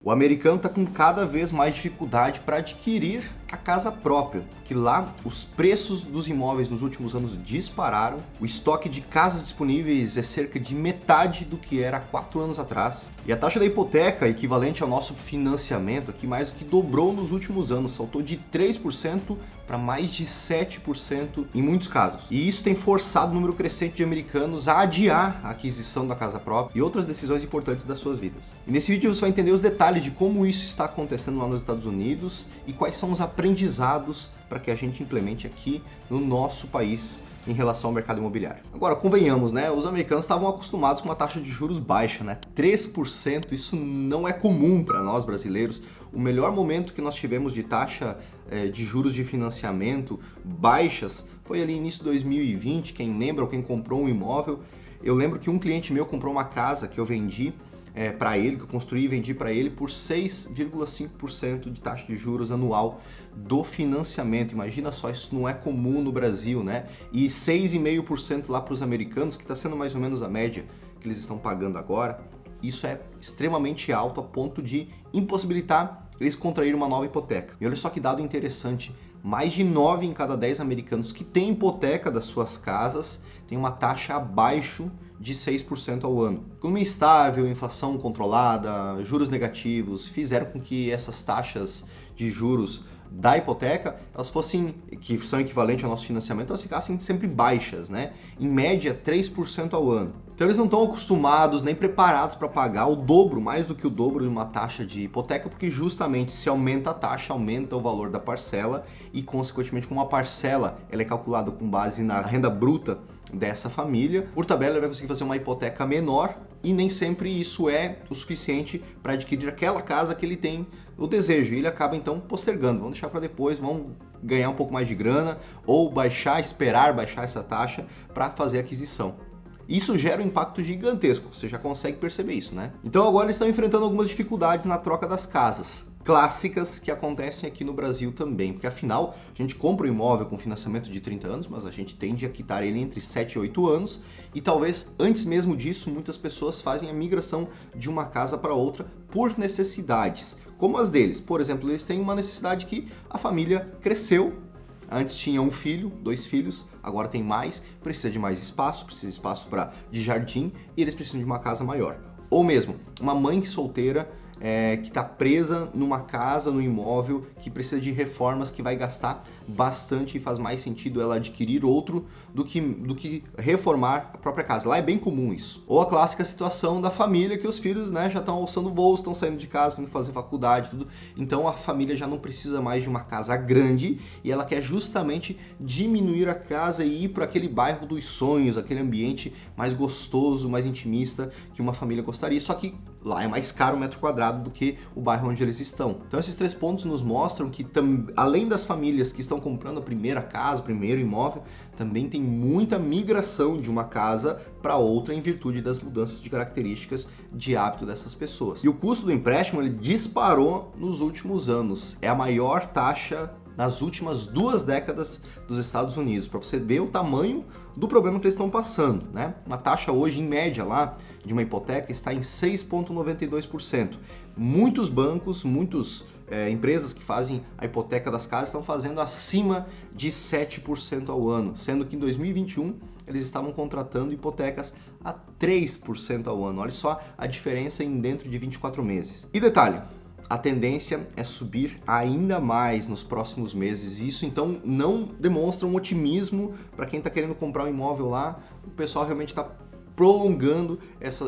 O americano está com cada vez mais dificuldade para adquirir a casa própria, que lá os preços dos imóveis nos últimos anos dispararam, o estoque de casas disponíveis é cerca de metade do que era há 4 anos atrás, e a taxa da hipoteca, equivalente ao nosso financiamento, aqui mais do que dobrou nos últimos anos, saltou de 3% para mais de 7% em muitos casos. E isso tem forçado o número crescente de americanos a adiar a aquisição da casa própria e outras decisões importantes das suas vidas. E nesse vídeo você vai entender os detalhes de como isso está acontecendo lá nos Estados Unidos e quais são os aprendizados para que a gente implemente aqui no nosso país em relação ao mercado imobiliário. Agora, convenhamos, né? Os americanos estavam acostumados com uma taxa de juros baixa, né? 3%, isso não é comum para nós brasileiros. O melhor momento que nós tivemos de taxa de juros de financiamento baixas foi ali início de 2020, quem lembra ou quem comprou um imóvel. Eu lembro que um cliente meu comprou uma casa que eu vendi para ele, que eu construí e vendi para ele por 6,5% de taxa de juros anual do financiamento. Imagina só, isso não é comum no Brasil, né? E 6,5% lá para os americanos, que está sendo mais ou menos a média que eles estão pagando agora. Isso é extremamente alto a ponto de impossibilitar eles contraírem uma nova hipoteca. E olha só que dado interessante, mais de 9 em cada 10 americanos que têm hipoteca das suas casas têm uma taxa abaixo de 6% ao ano. Economia estável, inflação controlada, juros negativos fizeram com que essas taxas de juros da hipoteca, elas fossem, que são equivalentes ao nosso financiamento, elas ficassem sempre baixas, né? Em média, 3% ao ano. Então eles não estão acostumados nem preparados para pagar o dobro, mais do que o dobro de uma taxa de hipoteca, porque justamente se aumenta a taxa, aumenta o valor da parcela e, consequentemente, como a parcela ela é calculada com base na renda bruta dessa família, por tabela ele vai conseguir fazer uma hipoteca menor e nem sempre isso é o suficiente para adquirir aquela casa que ele tem o desejo. E ele acaba então postergando, vamos deixar para depois, vamos ganhar um pouco mais de grana ou esperar baixar essa taxa para fazer a aquisição. Isso gera um impacto gigantesco, você já consegue perceber isso, né? Então agora eles estão enfrentando algumas dificuldades na troca das casas, clássicas que acontecem aqui no Brasil também, porque afinal a gente compra um imóvel com financiamento de 30 anos, mas a gente tende a quitar ele entre 7 e 8 anos e talvez antes mesmo disso muitas pessoas fazem a migração de uma casa para outra por necessidades, como as deles. Por exemplo, eles têm uma necessidade que a família cresceu. Antes tinha um filho, 2 filhos, agora tem mais, precisa de mais espaço, precisa de espaço de jardim e eles precisam de uma casa maior. Ou mesmo, uma mãe solteira que está presa numa casa, num imóvel, que precisa de reformas, que vai gastar bastante e faz mais sentido ela adquirir outro do que reformar a própria casa. Lá é bem comum isso. Ou a clássica situação da família, que os filhos, né, já estão alçando voos, estão saindo de casa, vindo fazer faculdade, tudo. Então a família já não precisa mais de uma casa grande e ela quer justamente diminuir a casa e ir para aquele bairro dos sonhos, aquele ambiente mais gostoso, mais intimista que uma família gostaria. Só que lá é mais caro o metro quadrado do que o bairro onde eles estão. Então esses 3 pontos nos mostram que além das famílias que estão comprando a primeira casa, o primeiro imóvel, também tem muita migração de uma casa para outra em virtude das mudanças de características de hábito dessas pessoas. E o custo do empréstimo ele disparou nos últimos anos. É a maior taxa nas últimas 2 décadas dos Estados Unidos, para você ver o tamanho do problema que eles estão passando, né? Uma taxa hoje, em média, lá, de uma hipoteca está em 6,92%. Muitos bancos, muitas empresas que fazem a hipoteca das casas estão fazendo acima de 7% ao ano, sendo que em 2021 eles estavam contratando hipotecas a 3% ao ano. Olha só a diferença em dentro de 24 meses. E detalhe, a tendência é subir ainda mais nos próximos meses. Isso então não demonstra um otimismo para quem está querendo comprar um imóvel lá. O pessoal realmente está prolongando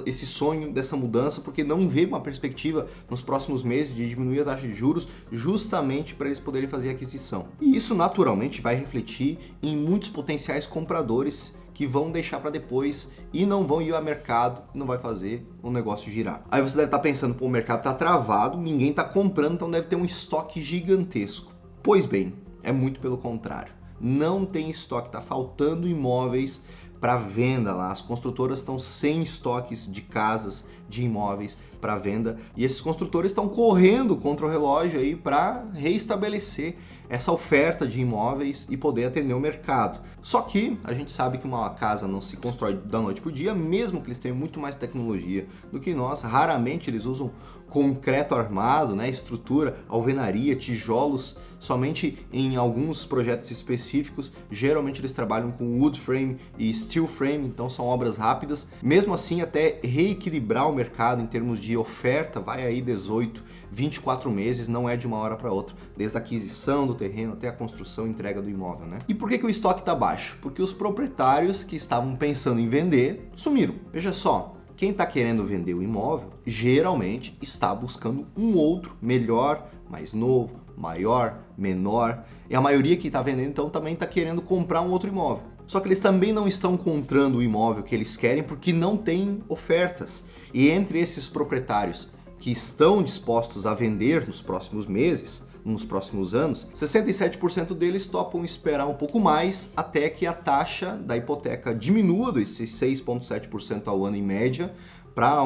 esse sonho dessa mudança porque não vê uma perspectiva nos próximos meses de diminuir a taxa de juros justamente para eles poderem fazer a aquisição. E isso naturalmente vai refletir em muitos potenciais compradores que vão deixar para depois e não vão ir ao mercado, não vai fazer o negócio girar. Aí você deve estar pensando, pô, o mercado está travado, ninguém está comprando, então deve ter um estoque gigantesco. Pois bem, é muito pelo contrário. Não tem estoque, está faltando imóveis para venda lá. As construtoras estão sem estoques de casas, de imóveis para venda e esses construtores estão correndo contra o relógio aí para reestabelecer essa oferta de imóveis e poder atender o mercado. Só que a gente sabe que uma casa não se constrói da noite para o dia, mesmo que eles tenham muito mais tecnologia do que nós, raramente eles usam concreto armado, né, estrutura, alvenaria, tijolos, somente em alguns projetos específicos. Geralmente eles trabalham com wood frame e steel frame, então são obras rápidas. Mesmo assim, até reequilibrar o mercado em termos de oferta, vai aí 18, 24 meses, não é de uma hora para outra, desde a aquisição do terreno até a construção e entrega do imóvel, né? E por que o estoque está baixo? Porque os proprietários que estavam pensando em vender sumiram. Veja só, quem está querendo vender o imóvel geralmente está buscando um outro melhor, mais novo, maior, menor, e a maioria que está vendendo então também está querendo comprar um outro imóvel. Só que eles também não estão encontrando o imóvel que eles querem porque não tem ofertas. E entre esses proprietários que estão dispostos a vender nos próximos meses, nos próximos anos, 67% deles topam esperar um pouco mais até que a taxa da hipoteca diminua desses 6,7% ao ano em média para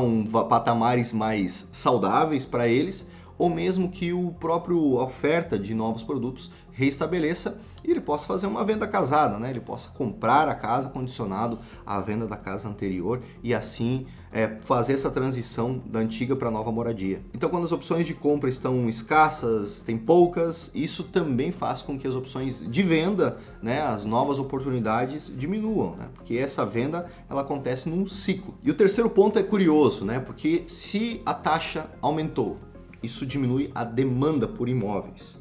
patamares mais saudáveis para eles, ou mesmo que o próprio oferta de novos produtos reestabeleça e ele possa fazer uma venda casada, né? Ele possa comprar a casa condicionado à venda da casa anterior e assim fazer essa transição da antiga para a nova moradia. Então, quando as opções de compra estão escassas, tem poucas, isso também faz com que as opções de venda, né, as novas oportunidades diminuam, né? Porque essa venda ela acontece num ciclo. E o terceiro ponto é curioso, né? Porque se a taxa aumentou, isso diminui a demanda por imóveis.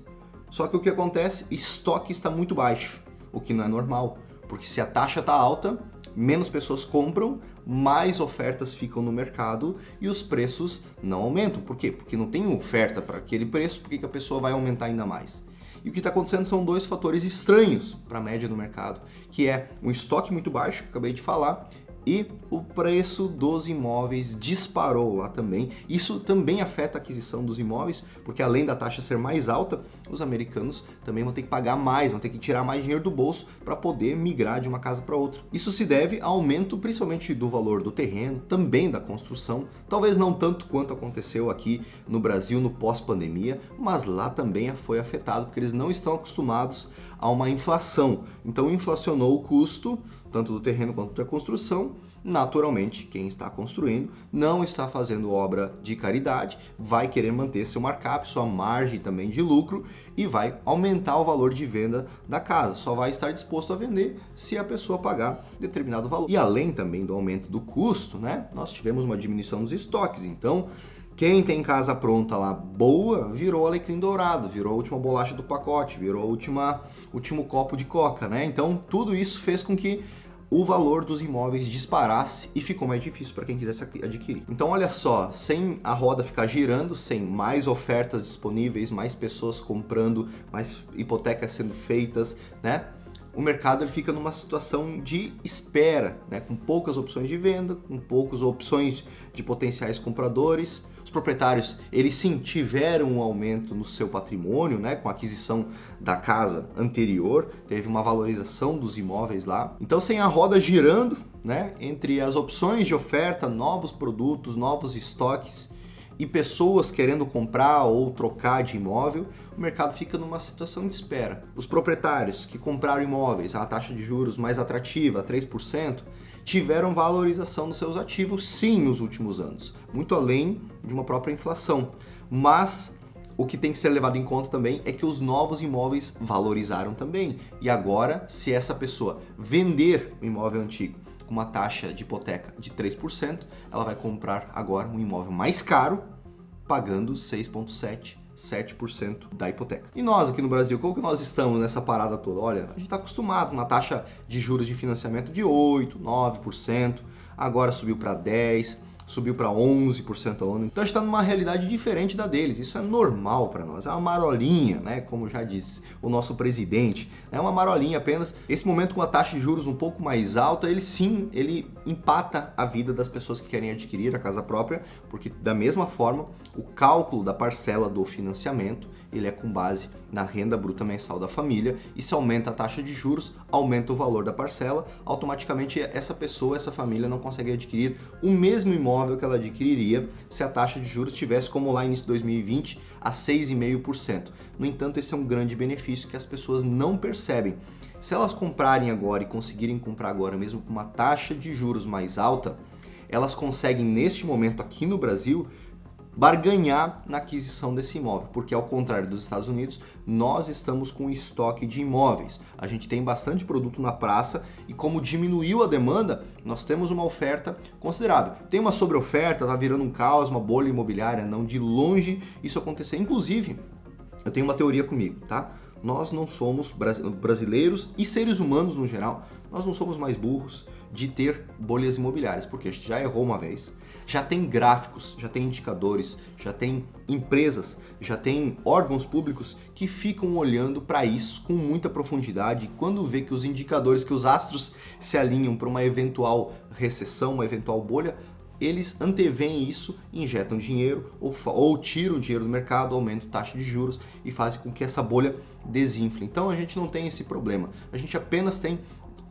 Só que o que acontece? Estoque está muito baixo, o que não é normal, porque se a taxa está alta, menos pessoas compram, mais ofertas ficam no mercado e os preços não aumentam. Por quê? Porque não tem oferta para aquele preço, por que a pessoa vai aumentar ainda mais? E o que está acontecendo são dois fatores estranhos para a média do mercado, que é um estoque muito baixo, que eu acabei de falar, e o preço dos imóveis disparou lá também. Isso também afeta a aquisição dos imóveis, porque além da taxa ser mais alta, os americanos também vão ter que pagar mais, vão ter que tirar mais dinheiro do bolso para poder migrar de uma casa para outra. Isso se deve ao aumento principalmente do valor do terreno, também da construção, talvez não tanto quanto aconteceu aqui no Brasil no pós-pandemia, mas lá também foi afetado, porque eles não estão acostumados a uma inflação. Então inflacionou o custo, tanto do terreno quanto da construção. Naturalmente, quem está construindo não está fazendo obra de caridade, vai querer manter seu markup, sua margem também de lucro e vai aumentar o valor de venda da casa. Só vai estar disposto a vender se a pessoa pagar determinado valor. E além também do aumento do custo, né, nós tivemos uma diminuição dos estoques. Então, quem tem casa pronta lá boa, virou alecrim dourado, virou a última bolacha do pacote, virou o último copo de coca, né? Então, tudo isso fez com que o valor dos imóveis disparasse e ficou mais difícil para quem quisesse adquirir. Então, olha só, sem a roda ficar girando, sem mais ofertas disponíveis, mais pessoas comprando, mais hipotecas sendo feitas, né? O mercado ele fica numa situação de espera, né? Com poucas opções de venda, com poucas opções de potenciais compradores. Os proprietários, eles sim tiveram um aumento no seu patrimônio, né? Com a aquisição da casa anterior, teve uma valorização dos imóveis lá. Então, sem a roda girando, né? Entre as opções de oferta, novos produtos, novos estoques e pessoas querendo comprar ou trocar de imóvel, o mercado fica numa situação de espera. Os proprietários que compraram imóveis a taxa de juros mais atrativa, 3%, tiveram valorização dos seus ativos sim nos últimos anos, muito além de uma própria inflação. Mas o que tem que ser levado em conta também é que os novos imóveis valorizaram também. E agora, se essa pessoa vender o imóvel antigo com uma taxa de hipoteca de 3%, ela vai comprar agora um imóvel mais caro, pagando 6,7% da hipoteca. E nós aqui no Brasil, como que nós estamos nessa parada toda? Olha, a gente está acostumado na taxa de juros de financiamento de 8%, 9%, agora subiu para 10%, subiu para 11% ao ano. Então a gente está numa realidade diferente da deles. Isso é normal para nós. É uma marolinha, né? Como já disse o nosso presidente. É uma marolinha apenas. Esse momento com a taxa de juros um pouco mais alta, ele empata a vida das pessoas que querem adquirir a casa própria, porque da mesma forma, o cálculo da parcela do financiamento, ele é com base na renda bruta mensal da família, e se aumenta a taxa de juros, aumenta o valor da parcela, automaticamente essa família não consegue adquirir o mesmo imóvel que ela adquiriria se a taxa de juros estivesse como lá no início de 2020 a 6,5%. No entanto, esse é um grande benefício que as pessoas não percebem. Se elas comprarem agora e conseguirem comprar agora mesmo com uma taxa de juros mais alta, elas conseguem neste momento aqui no Brasil barganhar na aquisição desse imóvel, porque ao contrário dos Estados Unidos, nós estamos com estoque de imóveis. A gente tem bastante produto na praça e como diminuiu a demanda, nós temos uma oferta considerável. Tem uma sobreoferta, tá virando um caos, uma bolha imobiliária, não de longe isso acontecer. Inclusive, eu tenho uma teoria comigo, tá? Nós não somos brasileiros e seres humanos no geral, nós não somos mais burros de ter bolhas imobiliárias, porque a gente já errou uma vez, já tem gráficos, já tem indicadores, já tem empresas, já tem órgãos públicos que ficam olhando para isso com muita profundidade. E quando vê que os indicadores, que os astros se alinham para uma eventual recessão, uma eventual bolha, eles anteveem isso, injetam dinheiro ou tiram dinheiro do mercado, aumentam a taxa de juros e fazem com que essa bolha desinfle. Então a gente não tem esse problema, a gente apenas tem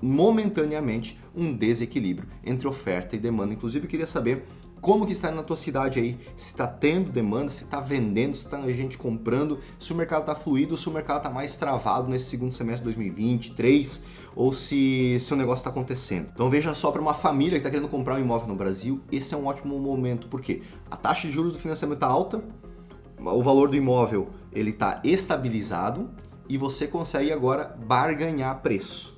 momentaneamente um desequilíbrio entre oferta e demanda. Inclusive eu queria saber como que está na tua cidade aí, se está tendo demanda, se está vendendo, se está gente comprando, se o mercado está fluido, se o mercado está mais travado nesse segundo semestre de 2023 ou se o negócio está acontecendo. Então veja só, para uma família que está querendo comprar um imóvel no Brasil, esse é um ótimo momento, porque a taxa de juros do financiamento está alta, o valor do imóvel ele está estabilizado e você consegue agora barganhar preço.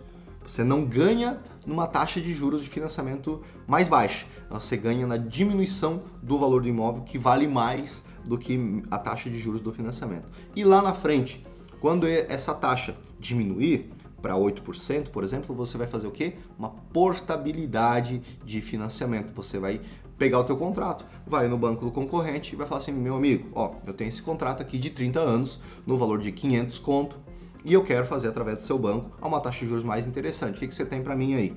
Você não ganha numa taxa de juros de financiamento mais baixa, você ganha na diminuição do valor do imóvel, que vale mais do que a taxa de juros do financiamento. E lá na frente, quando essa taxa diminuir para 8%, por exemplo, você vai fazer o quê? Uma portabilidade de financiamento. Você vai pegar o teu contrato, vai no banco do concorrente e vai falar assim: meu amigo, ó, eu tenho esse contrato aqui de 30 anos, no valor de 500 conto, e eu quero fazer através do seu banco a uma taxa de juros mais interessante. O que você tem para mim aí?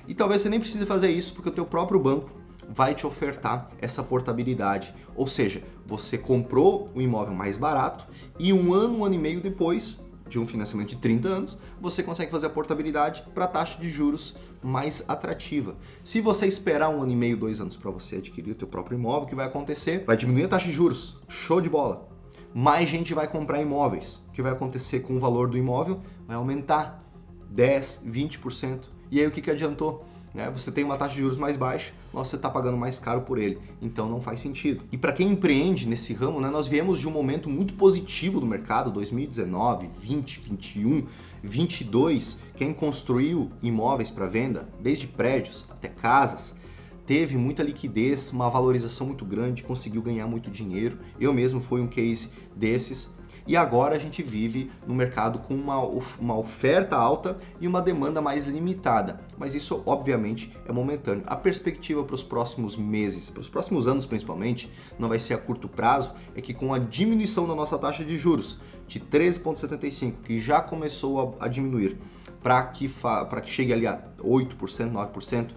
E talvez você nem precise fazer isso, porque o teu próprio banco vai te ofertar essa portabilidade. Ou seja, você comprou um imóvel mais barato e um ano e meio depois de um financiamento de 30 anos, você consegue fazer a portabilidade para a taxa de juros mais atrativa. Se você esperar 1 ano e meio, 2 anos para você adquirir o teu próprio imóvel, o que vai acontecer? Vai diminuir a taxa de juros. Show de bola! Mais gente vai comprar imóveis. O que vai acontecer com o valor do imóvel? Vai aumentar 10%, 20%. E aí o que adiantou? Você tem uma taxa de juros mais baixa, você está pagando mais caro por ele. Então não faz sentido. E para quem empreende nesse ramo, nós viemos de um momento muito positivo do mercado, 2019, 20, 21, 22. Quem construiu imóveis para venda, desde prédios até casas, teve muita liquidez, uma valorização muito grande, conseguiu ganhar muito dinheiro. Eu mesmo fui um case desses. E agora a gente vive no mercado com uma oferta alta e uma demanda mais limitada. Mas isso, obviamente, é momentâneo. A perspectiva para os próximos meses, para os próximos anos principalmente, não vai ser a curto prazo, é que com a diminuição da nossa taxa de juros de 13,75%, que já começou a diminuir, para que chegue ali a 8%, 9%,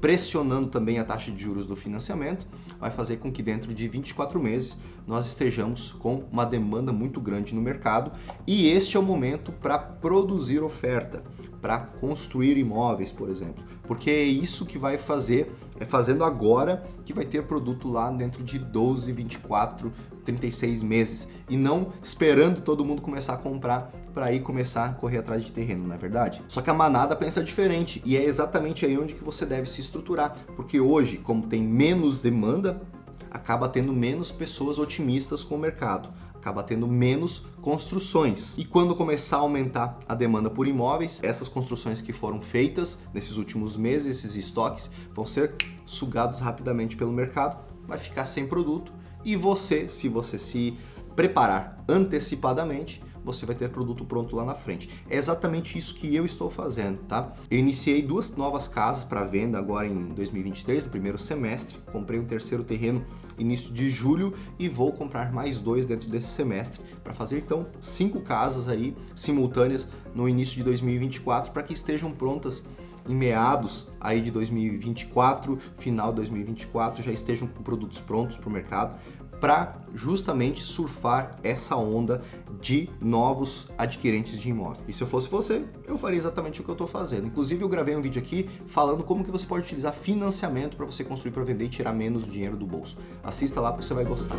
pressionando também a taxa de juros do financiamento, vai fazer com que dentro de 24 meses nós estejamos com uma demanda muito grande no mercado, e este é o momento para produzir oferta, para construir imóveis, por exemplo, porque é isso que vai fazer, é fazendo agora que vai ter produto lá dentro de 12, 24, 36 meses, e não esperando todo mundo começar a comprar para aí começar a correr atrás de terreno, não é verdade? Só que a manada pensa diferente, e é exatamente aí onde que você deve se estruturar, porque hoje, como tem menos demanda, acaba tendo menos pessoas otimistas com o mercado, acaba tendo menos construções. E quando começar a aumentar a demanda por imóveis, essas construções que foram feitas nesses últimos meses, esses estoques, vão ser sugados rapidamente pelo mercado, vai ficar sem produto, e você, se você se preparar antecipadamente, você vai ter produto pronto lá na frente. É exatamente isso que eu estou fazendo, tá? Eu iniciei 2 novas casas para venda agora em 2023, no primeiro semestre. Comprei um terceiro terreno início de julho e vou comprar mais 2 dentro desse semestre para fazer então 5 casas aí simultâneas no início de 2024 para que estejam prontas em meados aí de 2024, final de 2024, já estejam com produtos prontos para o mercado, para justamente surfar essa onda de novos adquirentes de imóvel. E se eu fosse você, eu faria exatamente o que eu estou fazendo. Inclusive eu gravei um vídeo aqui falando como que você pode utilizar financiamento para você construir para vender e tirar menos dinheiro do bolso. Assista lá porque você vai gostar.